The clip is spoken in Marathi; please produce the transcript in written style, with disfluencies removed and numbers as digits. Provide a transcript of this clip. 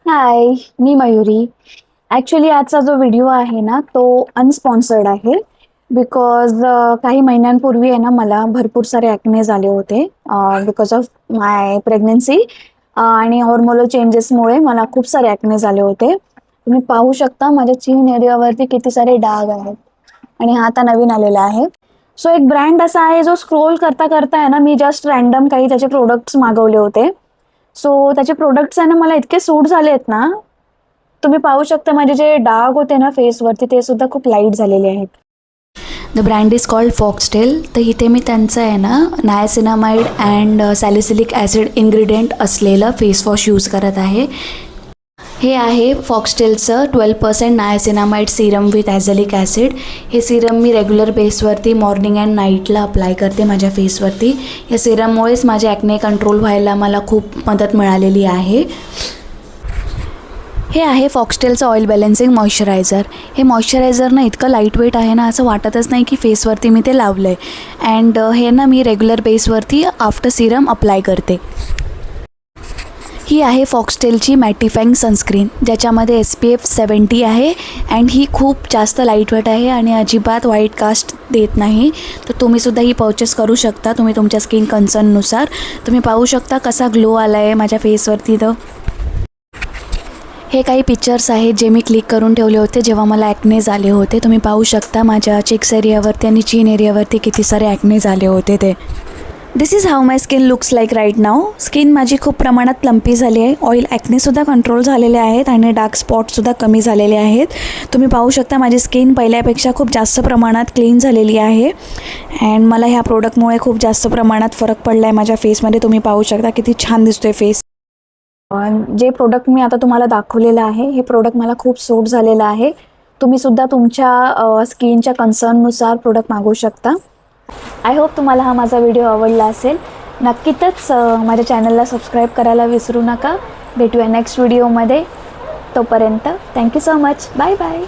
हाय, मी मयुरी. ॲक्चुअली आजचा जो व्हिडिओ आहे ना, तो अनस्पॉन्सर्ड आहे. बिकॉज काही महिन्यांपूर्वी आहे ना, मला भरपूर सारे ॲक्ने झाले होते. बिकॉज ऑफ माय प्रेग्नन्सी आणि हॉर्मोनल चेंजेसमुळे मला खूप सारे ॲक्ने झाले होते. तुम्ही पाहू शकता माझ्या चीन एरियावरती किती सारे डाग आहेत आणि हा आता नवीन आलेला आहे. सो एक ब्रँड असा आहे जो स्क्रोल करता करता आहे ना, मी जस्ट रँडम काही त्याचे प्रोडक्ट्स मागवले होते. सो त्याचे प्रोडक्ट्स आहे ना, मला इतके सूट झाले आहेत ना, तुम्ही पाहू शकता माझे जे डाग होते ना फेसवरती ते सुद्धा खूप लाईट झालेले आहेत. The brand is called Foxtail. तर इथे मी त्यांचं आहे ना niacinamide and salicylic acid ingredient असलेलं फेस वॉश यूज करत आहे. हे आहे फॉक्सटेलचं 12% niacinamide serum with azelaic acid. हे सिरम मी रेग्युलर बेसवरती मॉर्निंग अँड नाईटला अप्लाय करते माझ्या फेसवरती. या सिरममुळेच माझे ॲक्ने कंट्रोल व्हायला मला खूप मदत मिळालेली आहे. हे आहे फॉक्सटेलचं ऑइल बॅलन्सिंग मॉइश्चरायझर. हे मॉइश्चरायझर ना इतकं लाईट वेट आहे ना, असं वाटतच नाही की फेसवरती मी ते लावलं आहे. अँड हे ना मी रेग्युलर बेसवरती आफ्टर सिरम अप्लाय करते. ही आहे फॉक्सटेलची मॅटिफाईंग सनस्क्रीन, ज्याच्यामध्ये SPF 70 आहे. अँड ही खूप जास्त लाईटवेट आहे आणि अजिबात व्हाईट कास्ट देत नाही. तर तुम्हीसुद्धा ही परचेस करू शकता तुम्ही तुमच्या स्किन कन्सर्ननुसार. तुम्ही पाहू शकता कसा ग्लो आला आहे माझ्या फेसवरती. तर हे काही पिक्चर्स आहेत जे मी क्लिक करून ठेवले होते जेव्हा मला ॲक्ने झाले होते. तुम्ही पाहू शकता माझ्या चेक्स एरियावरती आणि चीन एरियावरती किती सारे ॲक्ने झाले होते ते. This is how my skin looks like right now. Skin माझी खूप प्रमाणात प्लम्पी झाली आहे. ऑइल ॲक्नेसुद्धा कंट्रोल झालेले आहेत आणि डार्क स्पॉटसुद्धा कमी झालेले आहेत. तुम्ही पाहू शकता माझी स्किन पहिल्यापेक्षा खूप जास्त प्रमाणात क्लीन झालेली आहे. अँड मला ह्या प्रोडक्टमुळे खूप जास्त प्रमाणात फरक पडला आहे माझ्या फेसमध्ये. तुम्ही पाहू शकता किती छान दिसतो आहे फेस. जे प्रोडक्ट मी आता तुम्हाला दाखवलेलं आहे हे प्रोडक्ट मला खूप सूट झालेलं आहे. तुम्हीसुद्धा तुमच्या स्किनच्या कन्सर्ननुसार प्रोडक्ट मागवू शकता. आय होप तुम्हाला हा माझा व्हिडिओ आवडला असेल. नक्कीच माझ्या चॅनलला सबस्क्राईब करायला विसरू नका. भेटूया नेक्स्ट व्हिडिओमध्ये. तोपर्यंत thank you so much. Bye bye.